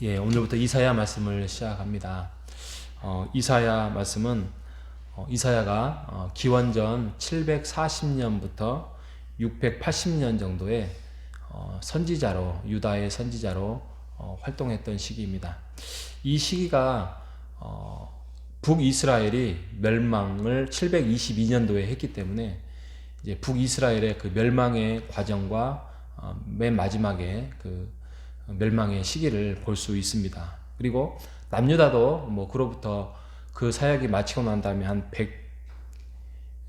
예, 오늘부터 이사야 말씀을 시작합니다. 이사야 말씀은 이사야가 기원전 740년부터 680년 정도의 선지자로, 유다의 선지자로 활동했던 시기입니다. 이 시기가 북이스라엘이 멸망을 722년도에 했기 때문에 이제 북이스라엘의 그 멸망의 과정과 맨 마지막에 그 멸망의 시기를 볼 수 있습니다. 그리고 남유다도 뭐 그로부터 그 사역이 마치고 난 다음에 한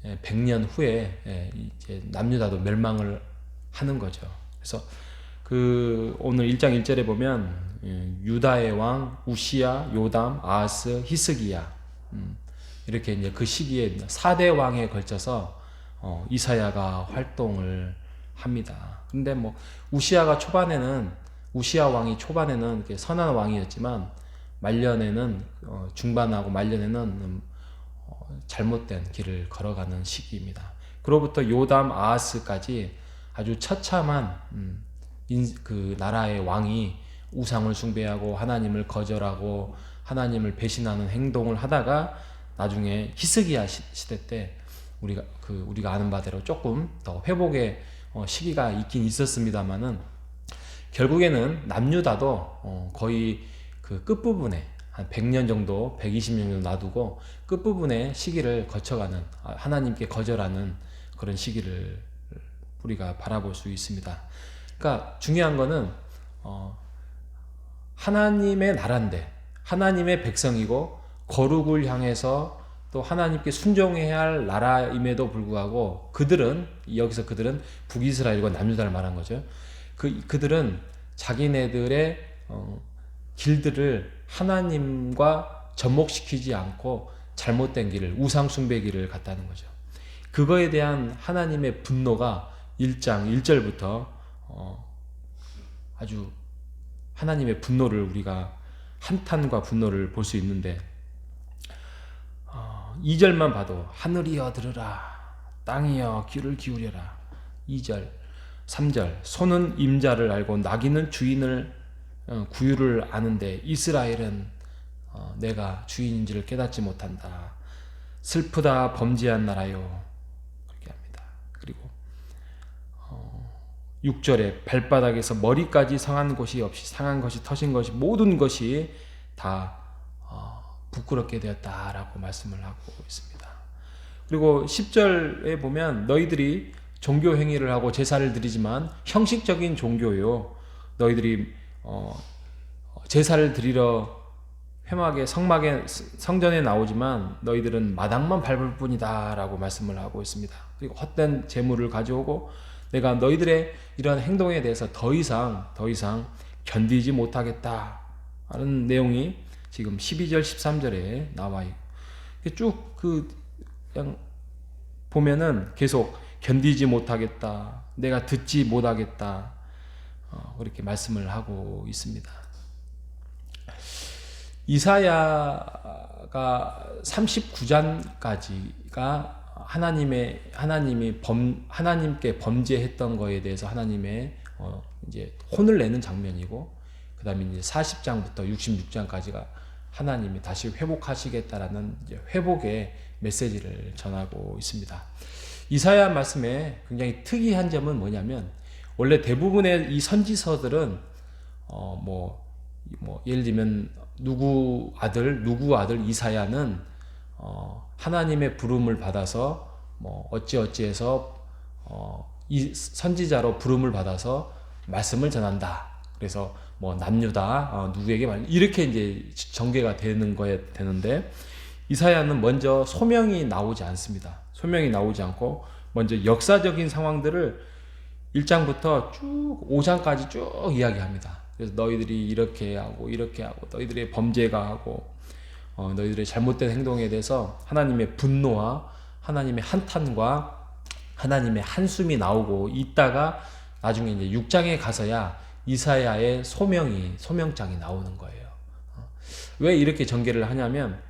100년 후에 이제 남유다도 멸망을 하는 거죠. 그래서 그 오늘 1장 1절에 보면 유다의 왕 우시야, 요담, 아하스, 히스기야 이렇게 이제 그 시기에 4대 왕에 걸쳐서 이사야가 활동을 합니다. 근데 뭐 우시야 왕이 초반에는 이렇게 선한 왕이었지만 말년에는 중반하고 말년에는 잘못된 길을 걸어가는 시기입니다. 그로부터 요담, 아하스까지 아주 처참한 그 나라의 왕이 우상을 숭배하고 하나님을 거절하고 하나님을 배신하는 행동을 하다가 나중에 히스기야 시대 때 우리가 아는 바대로 조금 더 회복의 시기가 있긴 있었습니다만은 결국에는 남유다도 거의 그 끝부분에 한 100년 정도, 120년 정도 놔두고 끝부분의 시기를 거쳐가는 하나님께 거절하는 그런 시기를 우리가 바라볼 수 있습니다. 그러니까 중요한 거는 하나님의 나라인데 하나님의 백성이고 거룩을 향해서 또 하나님께 순종해야 할 나라임에도 불구하고 그들은 북이스라엘과 남유다를 말한 거죠. 그들은 자기네들의 길들을 하나님과 접목시키지 않고 잘못된 길을 우상 숭배 길을 갔다는 거죠. 그거에 대한 하나님의 분노가 1장 1절부터 아주 하나님의 분노를 우리가 한탄과 분노를 볼 수 있는데 2절만 봐도 하늘이여 들으라 땅이여 귀를 기울여라 2절 3절 소는 임자를 알고 나귀는 주인을 구유를 아는데 이스라엘은 내가 주인인지를 깨닫지 못한다. 슬프다 범죄한 나라요. 그렇게 합니다. 그리고 6절에 발바닥에서 머리까지 상한 것이 없이 상한 것이 터진 것이 모든 것이 다 부끄럽게 되었다라고 말씀을 하고 있습니다. 그리고 10절에 보면 너희들이 종교 행위를 하고 제사를 드리지만 형식적인 종교요. 너희들이 제사를 드리러 회막에 성전에 나오지만 너희들은 마당만 밟을 뿐이다라고 말씀을 하고 있습니다. 그리고 헛된 재물을 가져오고 내가 너희들의 이런 행동에 대해서 더 이상 견디지 못하겠다 하는 내용이 지금 12절 13절에 나와 있고 쭉 그냥 보면은 계속 견디지 못하겠다. 내가 듣지 못하겠다. 그렇게 말씀을 하고 있습니다. 이사야가 39장까지가 하나님께 범죄했던 거에 대해서 하나님의 이제 혼을 내는 장면이고, 그 다음에 이제 40장부터 66장까지가 하나님이 다시 회복하시겠다라는 이제 회복의 메시지를 전하고 있습니다. 이사야 말씀에 굉장히 특이한 점은 뭐냐면 원래 대부분의 이 선지서들은 예를 들면 누구 아들 이사야는 하나님의 부름을 받아서 어찌어찌해서 이 선지자로 부름을 받아서 말씀을 전한다. 그래서 남유다 누구에게 이렇게 이제 전개가 되는 거에 되는데 이사야는 먼저 소명이 나오지 않습니다. 소명이 나오지 않고 먼저 역사적인 상황들을 1장부터 쭉 5장까지 쭉 이야기합니다. 그래서 너희들이 이렇게 하고 너희들의 범죄가 하고 너희들의 잘못된 행동에 대해서 하나님의 분노와 하나님의 한탄과 하나님의 한숨이 나오고 있다가 나중에 이제 6장에 가서야 이사야의 소명장이 나오는 거예요. 왜 이렇게 전개를 하냐면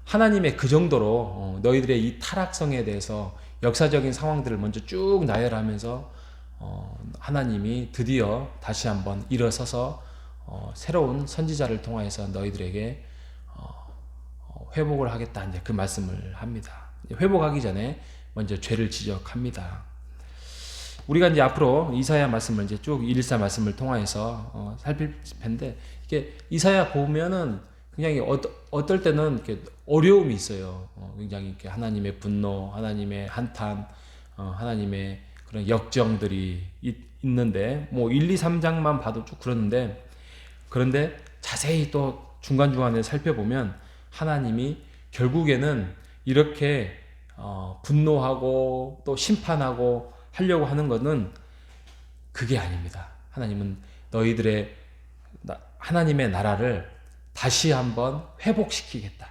하나님의 그 정도로 너희들의 이 타락성에 대해서 역사적인 상황들을 먼저 쭉 나열하면서 하나님이 드디어 다시 한번 일어서서 새로운 선지자를 통하여서 너희들에게 회복을 하겠다, 이제 그 말씀을 합니다. 회복하기 전에 먼저 죄를 지적합니다. 우리가 이제 앞으로 이사야 말씀을 이제 쭉 114 말씀을 통하여서 살필 텐데, 이게 이사야 보면은 굉장히 어떨 때는 이렇게 어려움이 있어요. 굉장히 이렇게 하나님의 분노, 하나님의 한탄, 하나님의 그런 역정들이 있는데, 뭐 1, 2, 3장만 봐도 쭉 그런데 자세히 또 중간중간에 살펴보면 하나님이 결국에는 이렇게 분노하고 또 심판하고 하려고 하는 것은 그게 아닙니다. 하나님은 너희들의 하나님의 나라를 다시 한번 회복시키겠다,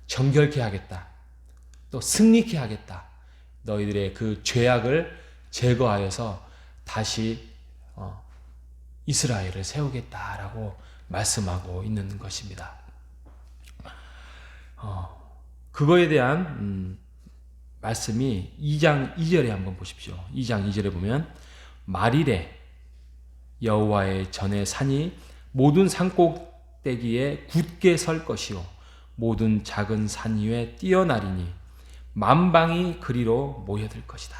정결케 하겠다, 또 승리케 하겠다, 너희들의 그 죄악을 제거하여서 다시 이스라엘을 세우겠다라고 말씀하고 있는 것입니다. 그거에 대한 말씀이 2장 2절에 한번 보십시오. 2장 2절에 보면 말일에 여호와의 전에 산이 모든 산꼭대기에 굳게 설 것이요 모든 작은 산 위에 뛰어나리니 만방이 그리로 모여들 것이다.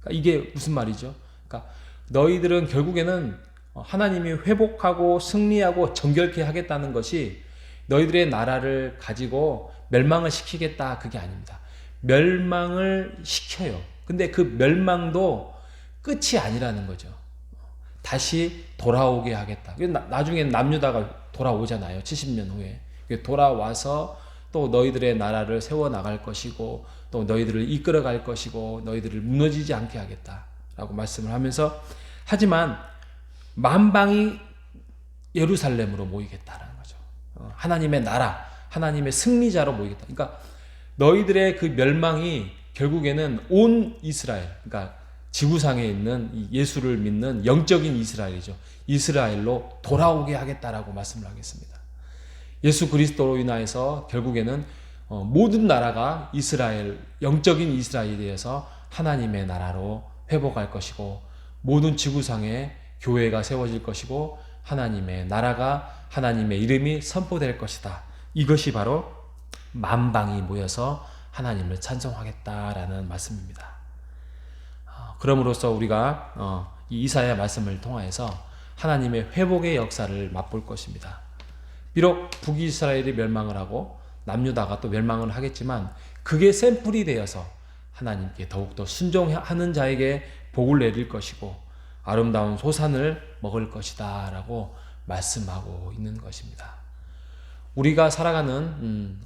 그러니까 이게 무슨 말이죠? 그러니까 너희들은 결국에는 하나님이 회복하고 승리하고 정결케 하겠다는 것이 너희들의 나라를 가지고 멸망을 시키겠다, 그게 아닙니다. 멸망을 시켜요. 근데 그 멸망도 끝이 아니라는 거죠. 다시 돌아오게 하겠다. 나중에 남유다가 돌아오잖아요. 70년 후에. 돌아와서 또 너희들의 나라를 세워나갈 것이고 또 너희들을 이끌어갈 것이고 너희들을 무너지지 않게 하겠다라고 말씀을 하면서, 하지만 만방이 예루살렘으로 모이겠다라는 거죠. 하나님의 나라, 하나님의 승리자로 모이겠다. 그러니까 너희들의 그 멸망이 결국에는 온 이스라엘, 그러니까 지구상에 있는 예수를 믿는 영적인 이스라엘이죠. 이스라엘로 돌아오게 하겠다라고 말씀을 하겠습니다. 예수 그리스도로 인하여서 결국에는 모든 나라가 이스라엘, 영적인 이스라엘에 대해서 하나님의 나라로 회복할 것이고 모든 지구상에 교회가 세워질 것이고 하나님의 나라가, 하나님의 이름이 선포될 것이다. 이것이 바로 만방이 모여서 하나님을 찬송하겠다라는 말씀입니다. 그럼으로써 우리가 이 이사야 말씀을 통하여서 하나님의 회복의 역사를 맛볼 것입니다. 비록 북이스라엘이 멸망을 하고 남유다가 또 멸망을 하겠지만 그게 샘플이 되어서 하나님께 더욱더 순종하는 자에게 복을 내릴 것이고 아름다운 소산을 먹을 것이다 라고 말씀하고 있는 것입니다. 우리가 살아가는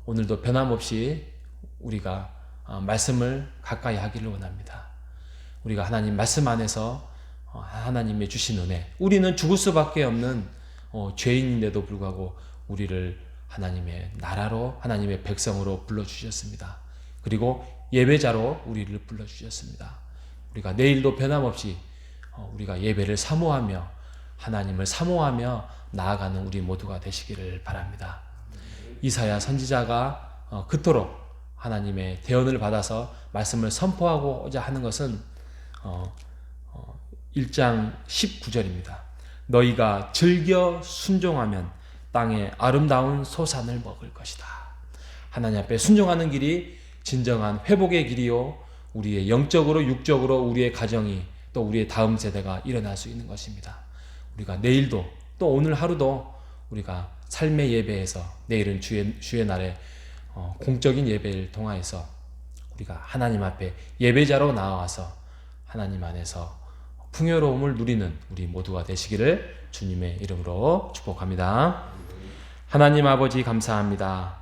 오늘도 변함없이 우리가 말씀을 가까이 하기를 원합니다. 우리가 하나님 말씀 안에서 하나님의 주신 은혜, 우리는 죽을 수밖에 없는 죄인인데도 불구하고 우리를 하나님의 나라로, 하나님의 백성으로 불러주셨습니다. 그리고 예배자로 우리를 불러주셨습니다. 우리가 내일도 변함없이 우리가 예배를 사모하며 하나님을 사모하며 나아가는 우리 모두가 되시기를 바랍니다. 이사야 선지자가 그토록 하나님의 대언을 받아서 말씀을 선포하고자 하는 것은 1장 19절입니다. 너희가 즐겨 순종하면 땅에 아름다운 소산을 먹을 것이다. 하나님 앞에 순종하는 길이 진정한 회복의 길이요, 우리의 영적으로 육적으로 우리의 가정이 또 우리의 다음 세대가 일어날 수 있는 것입니다. 우리가 내일도 또 오늘 하루도 우리가 삶의 예배에서, 내일은 주의 날에 공적인 예배를 통하여서 우리가 하나님 앞에 예배자로 나와서 하나님 안에서 풍요로움을 누리는 우리 모두가 되시기를 주님의 이름으로 축복합니다. 하나님 아버지 감사합니다.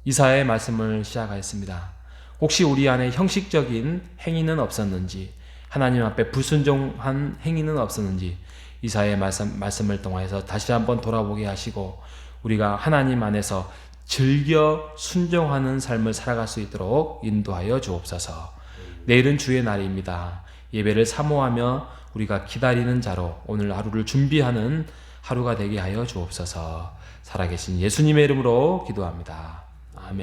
이사야의 말씀을 시작하였습니다. 혹시 우리 안에 형식적인 행위는 없었는지, 하나님 앞에 불순종한 행위는 없었는지 이사야의 말씀을 통해서 다시 한번 돌아보게 하시고 우리가 하나님 안에서 즐겨 순종하는 삶을 살아갈 수 있도록 인도하여 주옵소서. 내일은 주의 날입니다. 예배를 사모하며 우리가 기다리는 자로 오늘 하루를 준비하는 하루가 되게 하여 주옵소서. 살아계신 예수님의 이름으로 기도합니다.